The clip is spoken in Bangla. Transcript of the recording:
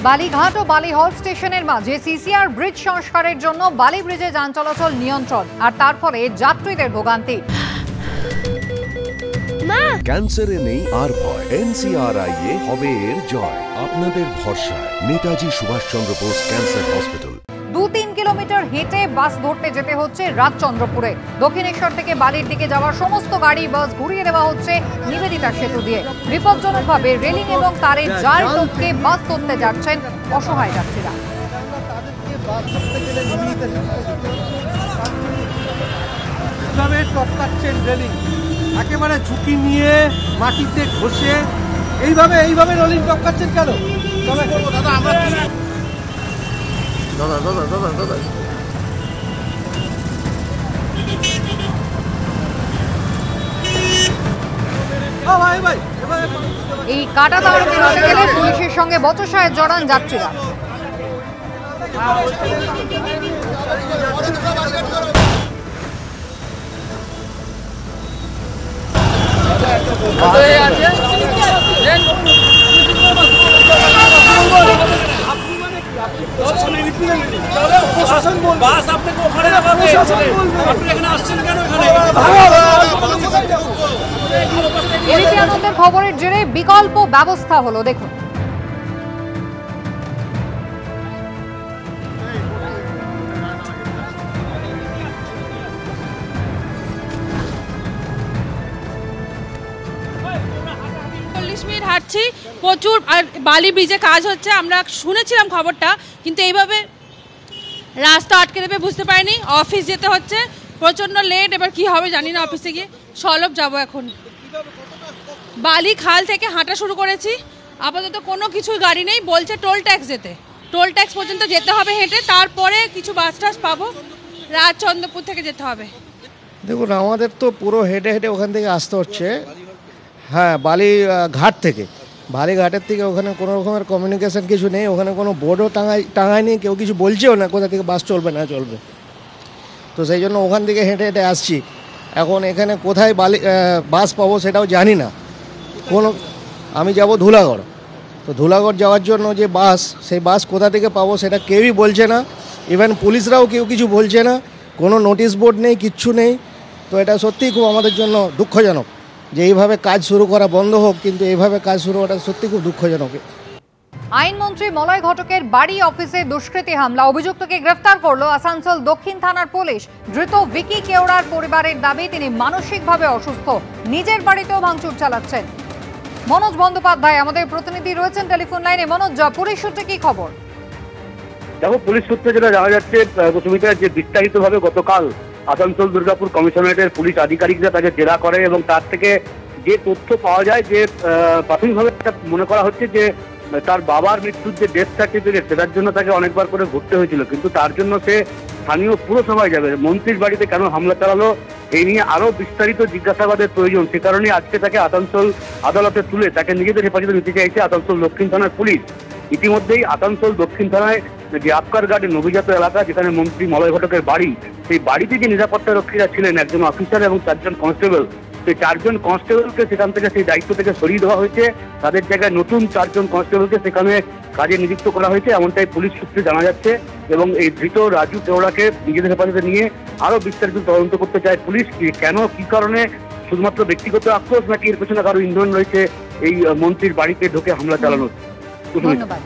বালিঘাট ও বালিহল স্টেশনের মাঝে সিসিআর ব্রিজ সংস্কারের জন্য বালি ব্রিজে যান চলাচল নিয়ন্ত্রণ, আর তারপরে যাত্রীদের ভোগান্তি। ক্যান্সারে নেই আর ভয়, NCRI হবে এর জয়। আপনাদের ভরসা Netaji Subhash Chandra Bose cancer hospital. 2-3 kilometre হেঁটে বাস ধরতে যেতে হচ্ছে রাজচন্দ্রপুরে। দক্ষিণেশ্বর থেকে বালির দিকে যাওয়ার সমস্ত গাড়ি বাস ঘুরিয়ে দেওয়া হচ্ছে নিবেদিতা সেতু দিয়ে। বিপজ্জনকভাবে রেলিং এবং তারের জাল টপকে বাস ধরতে যাচ্ছেন অসহায় যাত্রীরা। একেবারে ঝুঁকি নিয়ে মাটিতে ঘষে এইভাবে রেলিং টপকাচ্ছেন কেন? দাদা আমরা দাদা এই কাটা তার পেরোতে গেলে পুলিশের সঙ্গে বচসায় জড়ান যাত্রীরা। এবিপি আনন্দের খবরের জেরে বিকল্প ব্যবস্থা হলো, দেখুন। মিনিট হাঁটছি, প্রচুর আর বালি ব্রিজে কাজ হচ্ছে, আমরা শুনেছিলাম খবরটা, কিন্তু এইভাবে রাস্তা আটকে দেবে বুঝতে পারিনি। অফিস যেতে হচ্ছে, প্রচণ্ড লেট, এবার কি হবে জানি না। অফিসে গিয়ে সলভ যাবো এখন। বালি খাল থেকে হাঁটা শুরু করেছি, আপাতত কোনো কিছু গাড়ি নেই, বলছে টোল ট্যাক্স যেতে, টোল ট্যাক্স পর্যন্ত যেতে হবে হেঁটে, তারপরে কিছু বাস টাস পাবো। রাজচন্দ্রপুর থেকে যেতে হবে। দেখুন আমাদের তো পুরো হেঁটে হেঁটে ওখান থেকে আসতে হচ্ছে। হ্যাঁ, বালিঘাট থেকে, বালিঘাটের থেকে ওখানে কোনো রকমের কমিউনিকেশন কিছু নেই, ওখানে কোনো বোর্ডও টাঙায়নি, কেউ কিছু বলছেও না কোথা থেকে বাস চলবে না চলবে। তো সেই জন্য ওখান থেকে হেঁটে হেঁটে আসছি। এখন এখানে কোথায় বাস পাবো সেটাও জানি না। আমি যাব ধুলাগড়, তো ধুলাগড় যাওয়ার জন্য যে বাস, সেই বাস কোথা থেকে পাবো সেটা কেউই বলছে না। ইভেন পুলিশরাও কেউ কিছু বলছে না, কোনো নোটিশ বোর্ড নেই, কিচ্ছু নেই। তো এটা সত্যিই খুব আমাদের জন্য দুঃখজনক যে এইভাবে কাজ শুরু করা বন্ধ হোক, কিন্তু এইভাবে কাজ শুরু করা সত্যি খুব দুঃখজনক। আইনমন্ত্রী মলয় ঘটকের বাড়ি অফিসে দুষ্কৃতী হামলা, অভিযুক্তকে গ্রেফতার করলো আসানসোল দক্ষিণ থানার পুলিশ। ধৃত ভিকি কেওড়ার পরিবারের দাবি তিনি মানসিকভাবে অসুস্থ, নিজের বাড়িতেও ভাঙচুর চালাচ্ছেন। মনোজ বন্দ্যোপাধ্যায় আমাদের প্রতিনিধি রয়েছেন টেলিফোন লাইনে। মনোজ, পুলিশ সূত্রে কি খবর? দেখো, পুলিশ সূত্রে যেটা জানা যাচ্ছে, যে বিস্তারিতভাবে গতকাল আসানসোল দুর্গাপুর কমিশনারেটের পুলিশ আধিকারিকরা তাকে জেরা করে এবং তার থেকে যে তথ্য পাওয়া যায় যে প্রাথমিকভাবে মনে করা হচ্ছে যে তার বাবার মৃত্যুর যে ডেথ সার্টিফিকেট, সেটার জন্য তাকে অনেকবার করে ঘুরতে হয়েছিল, কিন্তু তার জন্য সে স্থানীয় পুরসভায় যাবে। মন্ত্রীর বাড়িতে কেন হামলা চালালো এই নিয়ে আরো বিস্তারিত জিজ্ঞাসাবাদের প্রয়োজন। সে কারণে আজকে তাকে আসানসোল আদালতে তুলে তাকে নিজেদের হেফাজতে নিতে চাইছে আসানসোল দক্ষিণ থানার পুলিশ। ইতিমধ্যেই আসানসোল দক্ষিণ থানায় যে আফকার গার্ডেন অভিজাত এলাকা, যেখানে মন্ত্রী মলয় ঘটকের বাড়ি, সেই বাড়িতে যে নিরাপত্তা রক্ষীরা ছিলেন, একজন অফিসার এবং 4 জন কনস্টেবল, সেই 4 জন কনস্টেবলকে সেখান থেকে সেই দায়িত্ব থেকে সরিয়ে দেওয়া হয়েছে। তাদের জায়গায় নতুন 4 জন কনস্টেবলকে সেখানে কাজে নিযুক্ত করা হয়েছে, এমনটাই পুলিশ সূত্রে জানা যাচ্ছে। এবং এই ধৃত রাজু কেওড়াকে নিজেদের হেফাজতে নিয়ে আরো বিস্তারিত তদন্ত করতে চায় পুলিশ। কেন, কি কারণে, শুধুমাত্র ব্যক্তিগত আক্রোশ নাকি এর পেছনে কারো ইন্ধন রয়েছে এই মন্ত্রীর বাড়িতে ঢুকে হামলা চালানোর? ধন্যবাদ।